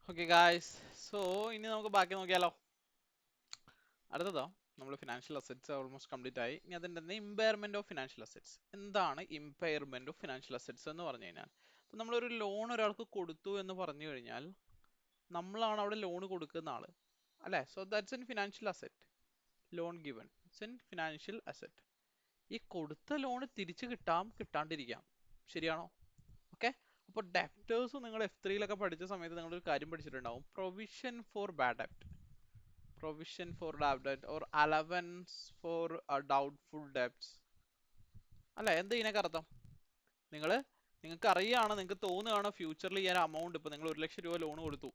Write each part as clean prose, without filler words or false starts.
Okay guys, so ഇനി നമുക്ക് ബാക്കി നോക്കിയാലോ. അടുത്തതോ നമ്മൾ ഫിനാൻഷ്യൽ അസറ്റ്സ് ഓൾമോസ്റ്റ് കംപ്ലീറ്റ് ആയി. ഇനി അതിൻ്റെ ഇമ്പയർമെന്റ് ഓഫ് ഫിനാൻഷ്യൽ അസറ്റ്സ്. എന്താണ് ഇമ്പയർമെന്റ് ഓഫ് ഫിനാൻഷ്യൽ അസറ്റ്സ് എന്ന് പറഞ്ഞു കഴിഞ്ഞാൽ, ഇപ്പം നമ്മളൊരു ലോൺ ഒരാൾക്ക് കൊടുത്തു എന്ന് പറഞ്ഞു കഴിഞ്ഞാൽ നമ്മളാണ് അവിടെ ലോൺ കൊടുക്കുന്ന ആള്, അല്ലേ? So that's in financial asset. Loan given it's in financial asset. ഈ കൊടുത്ത ലോൺ തിരിച്ചു കിട്ടാം, കിട്ടാണ്ടിരിക്കാം. ശരിയാണോ? ഓക്കെ. അപ്പോൾ ഡെപ്റ്റേഴ്സ് നിങ്ങൾ F3-ലൊക്കെ പഠിച്ച സമയത്ത് നിങ്ങളൊരു കാര്യം പഠിച്ചിട്ടുണ്ടാവും, provision for bad ഡെപ്റ്റ്, provision for bad ഡെപ്റ്റ് or allowance for doubtful debts, അല്ല എന്താ ഇതിനൊക്കെ അർത്ഥം? നിങ്ങൾക്ക് അറിയാണ്, നിങ്ങൾക്ക് തോന്നുകയാണ് ഫ്യൂച്ചറിൽ ഈ ഒരു അമൗണ്ട്, ഇപ്പൊ നിങ്ങൾ 1,00,000 രൂപ ലോൺ കൊടുത്തു,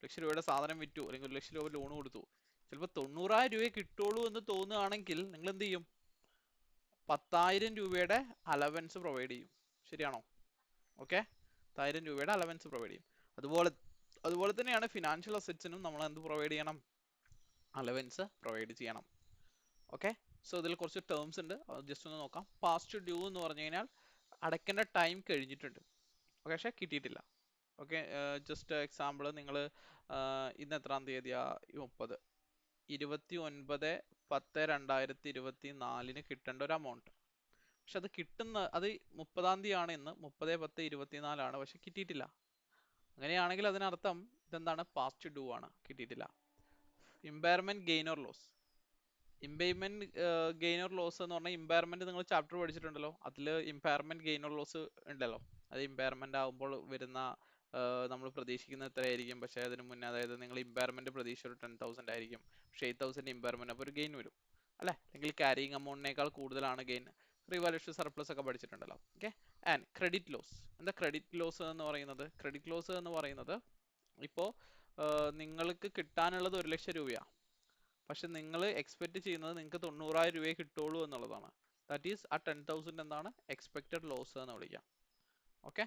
1,00,000 രൂപയുടെ സാധനം വിറ്റു, അല്ലെങ്കിൽ 1,00,000 രൂപ ലോൺ കൊടുത്തു, ചിലപ്പോൾ 90,000 രൂപയെ കിട്ടുള്ളൂ എന്ന് തോന്നുകയാണെങ്കിൽ നിങ്ങൾ എന്ത് ചെയ്യും? 10,000 രൂപയുടെ അലവൻസ് പ്രൊവൈഡ് ചെയ്യും. ശരിയാണോ? ഓക്കെ, 10,000 രൂപയുടെ അലവൻസ് പ്രൊവൈഡ് ചെയ്യും. അതുപോലെ തന്നെയാണ് ഫിനാൻഷ്യൽ അസറ്റ്സിനും നമ്മൾ എന്ത് പ്രൊവൈഡ് ചെയ്യണം? അലവൻസ് പ്രൊവൈഡ് ചെയ്യണം. ഓക്കെ. സോ ഇതിൽ കുറച്ച് ടേംസ് ഉണ്ട്, ജസ്റ്റ് ഒന്ന് നോക്കാം. പാസ്റ്റ് ഡ്യൂ എന്ന് പറഞ്ഞു കഴിഞ്ഞാൽ അടയ്ക്കേണ്ട ടൈം കഴിഞ്ഞിട്ടുണ്ട്, ഓക്കെ, പക്ഷേ കിട്ടിയിട്ടില്ല. ഓക്കെ, ജസ്റ്റ് എക്സാമ്പിൾ, നിങ്ങൾ ഇന്ന് എത്രാം തീയതിയാ? 29/10/2024 കിട്ടേണ്ട ഒരു എമൗണ്ട്. പക്ഷെ അത് 30-ാം തീയതിയാണ്, ഇന്ന് 30/10/24 പക്ഷെ കിട്ടിയിട്ടില്ല. അങ്ങനെയാണെങ്കിൽ അതിനർത്ഥം ഇതെന്താണ്? പാസ്റ്റ് ഡ്യൂ ആണ്, കിട്ടിയിട്ടില്ല. Impairment gain or loss. Impairment gain or loss എന്ന് പറഞ്ഞാൽ, ഇമ്പയർമെന്റ് നിങ്ങൾ ചാപ്റ്റർ പഠിച്ചിട്ടുണ്ടല്ലോ, അതിൽ ഇമ്പയർമെന്റ് ഗെയിൻ ഓർ ലോസ് ഉണ്ടല്ലോ. അത് ഇമ്പയർമെന്റ് ആകുമ്പോൾ വരുന്ന നമ്മൾ പ്രതീക്ഷിക്കുന്ന എത്രയായിരിക്കും, പക്ഷേ അതിന് മുന്നേ, അതായത് നിങ്ങൾ ഇമ്പയർമെന്റ് പ്രതീക്ഷ ഒരു 10,000 ആയിരിക്കും, പക്ഷേ 8,000 ഇമ്പയർമെന്റ്, അപ്പോൾ ഒരു ഗെയിൻ വരും, അല്ലെ? അല്ലെങ്കിൽ ക്യാരിങ് എമൗണ്ടിനേക്കാൾ കൂടുതലാണ് ഗെയിൻ. റിവാലുഷൻ സർപ്ലസ് ഒക്കെ പഠിച്ചിട്ടുണ്ടല്ലോ. ഓക്കെ. And credit loss. എന്താ ക്രെഡിറ്റ് ലോസ് എന്ന് പറയുന്നത്? ക്രെഡിറ്റ് ലോസ് എന്ന് പറയുന്നത്, ഇപ്പോൾ നിങ്ങൾക്ക് കിട്ടാനുള്ളത് 1,00,000 രൂപയാണ്, പക്ഷെ നിങ്ങൾ എക്സ്പെക്ട് ചെയ്യുന്നത് നിങ്ങൾക്ക് 90,000 രൂപയെ കിട്ടുള്ളൂ എന്നുള്ളതാണ്. ദാറ്റ് ഈസ് ആ 10,000 എന്താണ്? എക്സ്പെക്റ്റഡ് ലോസ് എന്ന് വിളിക്കാം. Okay.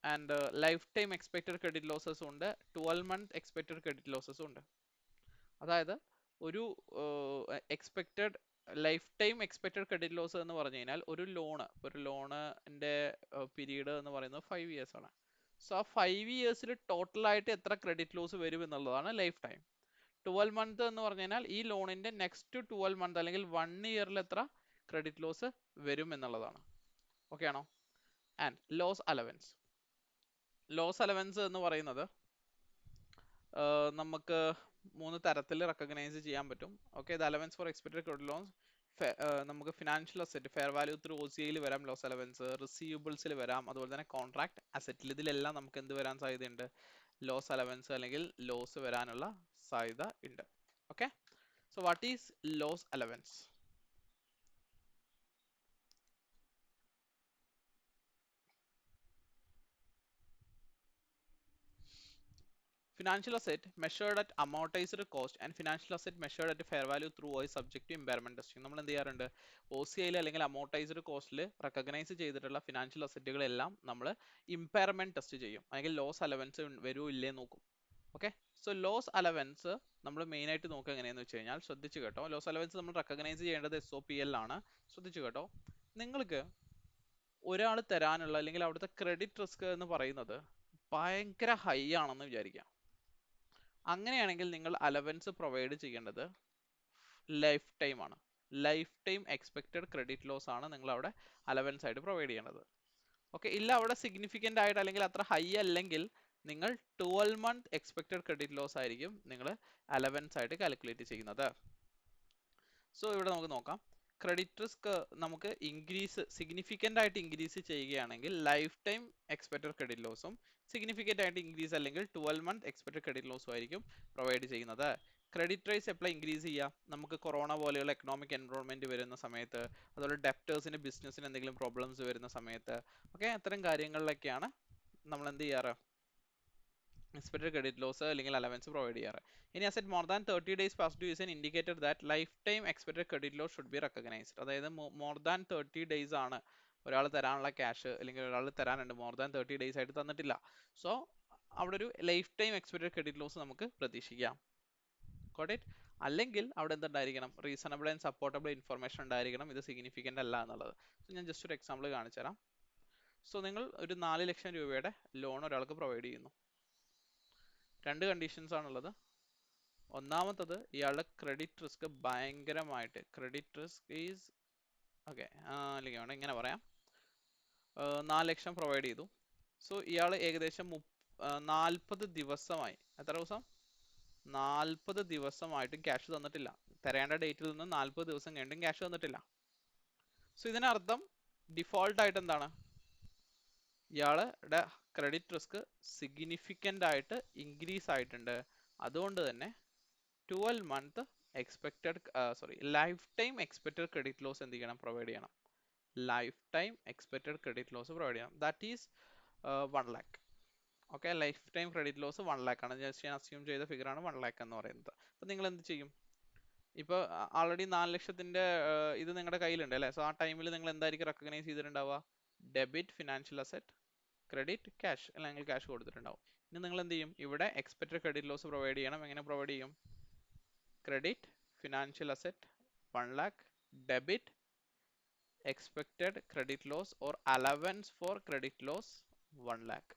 And life time expected credit losses ഉണ്ട്, 12-month എക്സ്പെക്റ്റഡ് ക്രെഡിറ്റ് ലോസസ് ഉണ്ട്. അതായത് ഒരു expected life time expected credit loss എന്ന് പറഞ്ഞു കഴിഞ്ഞാൽ, ഒരു ലോണിന്റെ പീരീഡ് എന്ന് പറയുന്നത് 5 years ആണ്. സോ ആ 5 yearsൽ ടോട്ടലായിട്ട് എത്ര ക്രെഡിറ്റ് ലോസ് വരും എന്നുള്ളതാണ് ലൈഫ് ടൈം. 12 month എന്ന് പറഞ്ഞു കഴിഞ്ഞാൽ ഈ ലോണിന്റെ നെക്സ്റ്റ് 12 month അല്ലെങ്കിൽ 1 yearൽ എത്ര ക്രെഡിറ്റ് ലോസ് വരും എന്നുള്ളതാണ്. ഓക്കെ ആണോ? ആൻഡ് ലോസ് അലവൻസ് എന്ന് പറയുന്നത് നമുക്ക് 3 തരത്തിൽ റെക്കഗ്നൈസ് ചെയ്യാൻ പറ്റും. ഓക്കെ, ഇത് allowance for expected credit loss. നമുക്ക് financial asset fair value through OCIയിൽ വരാം ലോസ് അലവൻസ്, റിസീവബിൾസിൽ വരാം, അതുപോലെ തന്നെ കോൺട്രാക്ട് അസെറ്റിൽ. ഇതിലെല്ലാം നമുക്ക് എന്ത് വരാൻ സാധ്യതയുണ്ട്? ലോസ് അലവൻസ് അല്ലെങ്കിൽ ലോസ് വരാനുള്ള സാധ്യത ഉണ്ട്. Okay. So what is loss allowance? Financial asset measured at amortized cost and financial asset measured at fair value through is subject to impairment testing. നമ്മൾ എന്ത് ചെയ്യാറുണ്ട്? OCIയിൽ അല്ലെങ്കിൽ അമോർട്ടൈസ്ഡ് കോസ്റ്റിൽ റെക്കഗ്നൈസ് ചെയ്തിട്ടുള്ള ഫിനാൻഷ്യൽ അസറ്റുകളെല്ലാം നമ്മൾ ഇമ്പയർമെന്റ് ടെസ്റ്റ് ചെയ്യും, അല്ലെങ്കിൽ ലോസ് അലവൻസ് വരൂ ഇല്ലേ നോക്കും. ഓക്കെ. സോ ലോസ് അലവൻസ് നമ്മൾ മെയിൻ ആയിട്ട് നോക്കുക എങ്ങനെയാന്ന് വെച്ച് കഴിഞ്ഞാൽ, ശ്രദ്ധിച്ചു കേട്ടോ, ലോസ് അലവൻസ് നമ്മൾ റെക്കഗ്നൈസ് ചെയ്യേണ്ടത് SOPL ആണ്. ശ്രദ്ധിച്ചു കേട്ടോ. നിങ്ങൾക്ക് ഒരാൾ തരാനുള്ള, അല്ലെങ്കിൽ അവിടുത്തെ ക്രെഡിറ്റ് റിസ്ക് എന്ന് പറയുന്നത് ഭയങ്കര ഹൈ ആണെന്ന് വിചാരിക്കാം. അങ്ങനെയാണെങ്കിൽ നിങ്ങൾ അലവൻസ് പ്രൊവൈഡ് ചെയ്യേണ്ടത് ലൈഫ് ടൈം ആണ്. Life time expected credit loss ആണ് നിങ്ങൾ അവിടെ അലവൻസ് ആയിട്ട് പ്രൊവൈഡ് ചെയ്യേണ്ടത്. ഓക്കെ. ഇല്ല അവിടെ സിഗ്നിഫിക്കൻ്റ് ആയിട്ട്, അല്ലെങ്കിൽ അത്ര ഹൈ അല്ലെങ്കിൽ നിങ്ങൾ 12-month എക്സ്പെക്റ്റഡ് ക്രെഡിറ്റ് ലോസ് ആയിരിക്കും നിങ്ങൾ അലവൻസ് ആയിട്ട് കാൽക്കുലേറ്റ് ചെയ്യുന്നത്. സോ ഇവിടെ നമുക്ക് നോക്കാം. ക്രെഡിറ്റ് റിസ്ക് നമുക്ക് സിഗ്നിഫിക്കൻ്റ് ആയിട്ട് ഇൻക്രീസ് ചെയ്യുകയാണെങ്കിൽ ലൈഫ് ടൈം എക്സ്പെക്റ്റഡ് ക്രെഡിറ്റ് ലോസും, സിഗ്നിഫിക്കൻ്റ് ആയിട്ട് ഇൻക്രീസ് അല്ലെങ്കിൽ 12-month എക്സ്പെക്റ്റഡ് ക്രെഡിറ്റ് ലോസും ആയിരിക്കും പ്രൊവൈഡ് ചെയ്യുന്നത്. ക്രെഡിറ്റ് റൈസ് എപ്പോഴാണ് ഇൻക്രീസ് ചെയ്യുക? നമുക്ക് കൊറോണ പോലെയുള്ള എക്കണോമിക് എൻവറോൺമെന്റ് വരുന്ന സമയത്ത്, അതുപോലെ ഡെപ്റ്റേഴ്സിന് ബിസിനസ്സിന് എന്തെങ്കിലും പ്രോബ്ലംസ് വരുന്ന സമയത്ത്, ഓക്കെ, അത്തരം കാര്യങ്ങളിലൊക്കെയാണ് നമ്മൾ എന്ത് ചെയ്യാറ്? എക്സ്പെക്റ്റഡ് ക്രെഡിറ്റ് ലോസ് അല്ലെങ്കിൽ അലവൻസ് പ്രൊവൈഡ് ചെയ്യാറ്. ഇനി asset more than 30 days past due is an indicator that life time expected credit loss should be recognised. അതായത് മോർ ദാൻ 30 days ആണ് ഒരാൾ തരാനുള്ള ക്യാഷ്, അല്ലെങ്കിൽ ഒരാൾ തരാനുണ്ട്, മോർ ദാൻ 30 days ആയിട്ട് തന്നിട്ടില്ല. സോ അവിടെ ഒരു life time expected credit loss നമുക്ക് പ്രതീക്ഷിക്കാം. Got it? അല്ലെങ്കിൽ അവിടെ എന്തുണ്ടായിരിക്കണം? റീസണബിൾ ആൻഡ് സപ്പോർട്ടബിൾ ഇൻഫർമേഷൻ ഉണ്ടായിരിക്കണം, ഇത് സിഗ്നിഫിക്കൻ്റ് അല്ല എന്നുള്ളത്. സോ ഞാൻ ജസ്റ്റ് ഒരു എക്സാമ്പിൾ കാണിച്ചു തരാം. സോ നിങ്ങൾ ഒരു 4 ലക്ഷം രൂപയുടെ ലോൺ ഒരാൾക്ക് പ്രൊവൈഡ് ചെയ്യുന്നു. രണ്ട് കണ്ടീഷൻസ് ആണുള്ളത്. ഒന്നാമത്തത് ഇയാളുടെ ക്രെഡിറ്റ് റിസ്ക് ഭയങ്കരമായിട്ട്, ക്രെഡിറ്റ് റിസ്ക് ഈസ് ഓക്കെ, അല്ലെങ്കിൽ വേണം ഇങ്ങനെ പറയാം, 4 ലക്ഷം പ്രൊവൈഡ് ചെയ്തു. സോ ഇയാൾ ഏകദേശം 40 ദിവസമായി, എത്ര ദിവസം? 40 ദിവസമായിട്ടും ക്യാഷ് തന്നിട്ടില്ല. തരേണ്ട ഡേറ്റിൽ നിന്ന് 40 ദിവസം കഴിഞ്ഞിട്ടും ക്യാഷ് തന്നിട്ടില്ല. സോ ഇതിനർത്ഥം ഡിഫോൾട്ട് ആയിട്ട് എന്താണ്, ഇയാളുടെ ക്രെഡിറ്റ് റിസ്ക് സിഗ്നിഫിക്കൻ്റ് ആയിട്ട് ഇൻക്രീസ് ആയിട്ടുണ്ട്. അതുകൊണ്ട് തന്നെ 12 month expected life time expected credit loss എന്ത് ചെയ്യണം? പ്രൊവൈഡ് ചെയ്യണം. Life time expected credit loss provide ചെയ്യണം. That is 1 lakh. Okay, life time credit loss 1 lakh ആണ്. ജസ്റ്റ് ഞാൻ അസ്യൂം ചെയ്ത ഫിഗർ ആണ് 1 lakh എന്ന് പറയുന്നത്. അപ്പോൾ നിങ്ങൾ എന്ത് ചെയ്യും? ഇപ്പോൾ ആൾറെഡി 4 ലക്ഷത്തിന്റെ ഇത് നിങ്ങളുടെ കയ്യിലുണ്ട് അല്ലേ? സോ ആ ടൈമിൽ നിങ്ങൾ എന്തായിരിക്കും റെക്കഗ്നൈസ് ചെയ്തിട്ടുണ്ടാവുക? Debit financial asset, credit cash, അല്ലെങ്കിൽ ക്യാഷ് കൊടുത്തിട്ടുണ്ടാവും. ഇനി നിങ്ങൾ എന്ത് ചെയ്യും? ഇവിടെ എക്സ്പെക്റ്റഡ് ക്രെഡിറ്റ് ലോസ് പ്രൊവൈഡ് ചെയ്യണം. എങ്ങനെ പ്രൊവൈഡ് ചെയ്യും? Credit financial asset 1 lakh, debit expected credit loss or allowance for credit loss 1 lakh.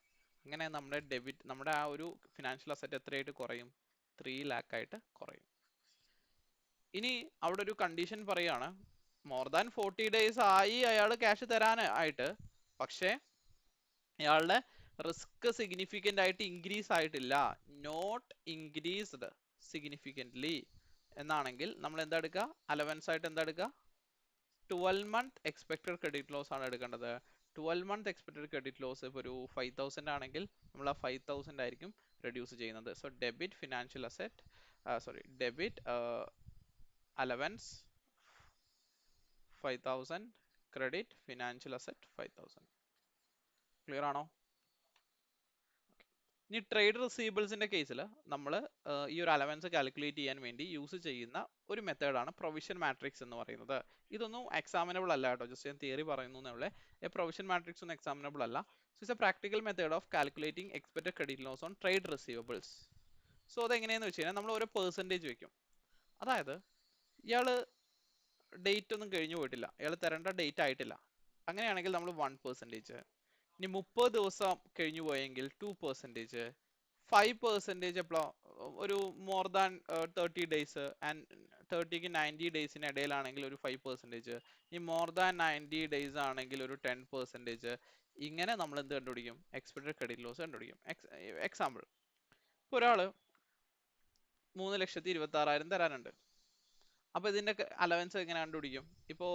അങ്ങനെ നമ്മുടെ ഡെബിറ്റ്, നമ്മുടെ ആ ഒരു ഫിനാൻഷ്യൽ അസെറ്റ് എത്രയായിട്ട് കുറയും? 3 lakh ആയിട്ട് കുറയും. ഇനി അവിടെ ഒരു കണ്ടീഷൻ പറയാണ്, മോർ ദാൻ 40 days ആയി അയാൾ ക്യാഷ് തരാനായിട്ട്, പക്ഷേ അയാളുടെ റിസ്ക് സിഗ്നിഫിക്കൻ്റ് ആയിട്ട് ഇൻക്രീസ് ആയിട്ടില്ല, നോട്ട് ഇൻക്രീസ്ഡ് സിഗ്നിഫിക്കൻ്റ്ലി എന്നാണെങ്കിൽ നമ്മൾ എന്താ എടുക്കുക? അലവൻസ് ആയിട്ട് എന്താ എടുക്കുക? 12 month എക്സ്പെക്റ്റഡ് ക്രെഡിറ്റ് ലോസ് ആണ് എടുക്കേണ്ടത്. 12 month എക്സ്പെക്റ്റഡ് ക്രെഡിറ്റ് ലോസ് ഇപ്പോൾ ഒരു 5000 ആണെങ്കിൽ നമ്മൾ ആ 5000 ആയിരിക്കും റെഡ്യൂസ് ചെയ്യുന്നത്. So debit financial asset, debit allowance 5000, credit financial asset 5000. Clear ആണോ? ഇനി ട്രേഡ് റിസീവബിൾസിന്റെ കേസിൽ നമ്മൾ ഈ ഒരു അലവൻസ് കാൽക്കുലേറ്റ് ചെയ്യാൻ വേണ്ടി യൂസ് ചെയ്യുന്ന ഒരു മെത്തേഡാണ് പ്രൊവിഷൻ മാട്രിക്സ് എന്ന് പറയുന്നത്. ഇതൊന്നും എക്സാമിനബിൾ അല്ല കേട്ടോ, ജസ്റ്റ് ഞാൻ തിയറി പറയുന്നു എന്നുള്ളേ. പ്രൊവിഷൻ മാട്രിക്സ് ഒന്നും എക്സാമിനബിൾ അല്ല. So it's a practical method of calculating expected credit loss on trade receivables. So അതെങ്ങനെയാന്ന് വെച്ച് കഴിഞ്ഞാൽ നമ്മൾ ഓരോ പെർസെൻറ്റേജ് വെക്കും. അതായത് ഇയാള് ഡേറ്റ് ഒന്നും കഴിഞ്ഞു പോയിട്ടില്ല, ഇയാൾ തരേണ്ട ഡേറ്റ് ആയിട്ടില്ല, അങ്ങനെയാണെങ്കിൽ നമ്മൾ 1%. ഇനി 30 ദിവസം കഴിഞ്ഞു പോയെങ്കിൽ 2%, 5% എപ്പോഴോ ഒരു മോർ ദാൻ 30 days ആൻഡ് 30ക്ക് 90 ഡേയ്സിന് ഇടയിലാണെങ്കിൽ ഒരു 5%, ഈ മോർ ദാൻ 90 days ആണെങ്കിൽ ഒരു 10%. ഇങ്ങനെ നമ്മൾ എന്ത് കണ്ടുപിടിക്കും? എക്സ്പെക്റ്റഡ് ക്രെഡിറ്റ് ലോസ് കണ്ടുപിടിക്കും. എക്സാമ്പിൾ, ഒരാള് 3,26,000 തരാനുണ്ട്. അപ്പൊ ഇതിന്റെ അലവൻസ് എങ്ങനെ കണ്ടുപിടിക്കും? ഇപ്പോ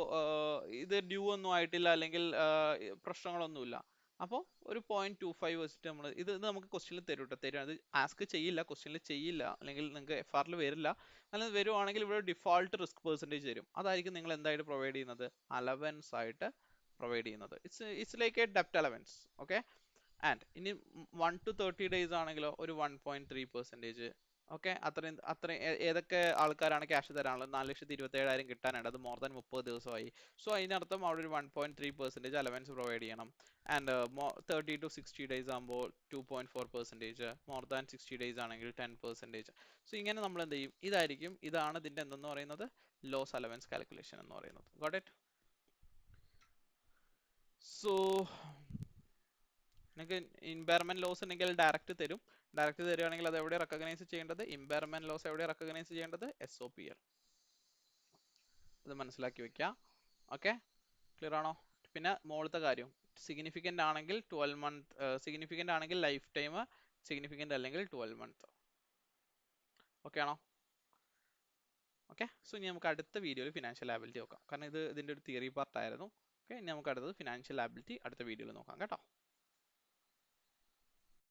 ഇത് ഡ്യൂ ഒന്നും ആയിട്ടില്ല, അല്ലെങ്കിൽ പ്രശ്നങ്ങളൊന്നുമില്ല. അപ്പോൾ ഒരു 0.25 വെച്ചിട്ട് നമ്മൾ ഇത് നമുക്ക് ക്വസ്റ്റ്യനിൽ തരും കേട്ടോ. തരും, അത് ആസ്ക് ചെയ്യില്ല, ക്വസ്റ്റ്യനിൽ ചെയ്യില്ല, അല്ലെങ്കിൽ നിങ്ങൾക്ക് FRൽ വരില്ല. അല്ലെങ്കിൽ വരുവാണെങ്കിൽ ഇവിടെ ഡിഫോൾട്ട് റിസ്ക് പെർസെൻറ്റേജ് തരും. അതായിരിക്കും നിങ്ങൾ എന്തായിട്ട് പ്രൊവൈഡ് ചെയ്യുന്നത്? അലവൻസ് ആയിട്ട് പ്രൊവൈഡ് ചെയ്യുന്നത്. ഇറ്റ്സ് ലൈക്ക് എ ഡെപ്റ്റ് അലവൻസ്. ഓക്കെ, ആൻഡ് ഇനി 1 to 30 days ആണെങ്കിലോ ഒരു 1.3%. ഓക്കെ, അത്രയും ഏതൊക്കെ ആൾക്കാരാണ് ക്യാഷ് തരാനുള്ളത്? 4,27,000 കിട്ടാനായിട്ട്, അത് മോർ ദാൻ 30 ദിവസമായി. സോ അതിനർത്ഥം അവിടെ ഒരു 1.3% അലവൻസ് പ്രൊവൈഡ് ചെയ്യണം. ആൻഡ് 30 to 60 days ആകുമ്പോൾ 2.4%, മോർ ദാൻ 60 days ആണെങ്കിൽ 10%. സോ ഇങ്ങനെ നമ്മൾ എന്ത് ചെയ്യും? ഇതാണ് ഇതിന്റെ എന്തെന്ന് പറയുന്നത്? ലോസ് അലവൻസ് കാൽക്കുലേഷൻ എന്ന് പറയുന്നത്. Got it? സോ നിങ്ങൾക്ക് ഇമ്പയർമെന്റ് ലോസ് ഉണ്ടെങ്കിൽ ഡയറക്റ്റ് തരും. ഡയറക്റ്റ് തരുവാണെങ്കിൽ അത് എവിടെ റെക്കഗ്നൈസ് ചെയ്യേണ്ടത്? ഇമ്പയർമെന്റ് ലോസ് എവിടെ റെക്കഗ്നൈസ് ചെയ്യേണ്ടത്? SOPL. ഇത് മനസ്സിലാക്കി വെക്കുക. ഓക്കെ, ക്ലിയർ ആണോ? പിന്നെ മുകളിലത്തെ കാര്യം, സിഗ്നിഫിക്കൻ്റ് ആണെങ്കിൽ 12 month, സിഗ്നിഫിക്കൻ്റ് ആണെങ്കിൽ ലൈഫ് ടൈം, സിഗ്നിഫിക്കൻ്റ് അല്ലെങ്കിൽ 12 month. ഓക്കെ ആണോ? ഓക്കെ, സോ ഇനി നമുക്ക് അടുത്ത വീഡിയോയിൽ ഫിനാൻഷ്യൽ ലാബിലിറ്റി നോക്കാം. കാരണം ഇതിന്റെ ഒരു തിയറി പാർട്ട് ആയിരുന്നു. ഓക്കെ, ഇനി നമുക്ക് അടുത്തത് ഫിനാൻഷ്യൽ ലാബിലിറ്റി അടുത്ത വീഡിയോയിൽ നോക്കാം കേട്ടോ.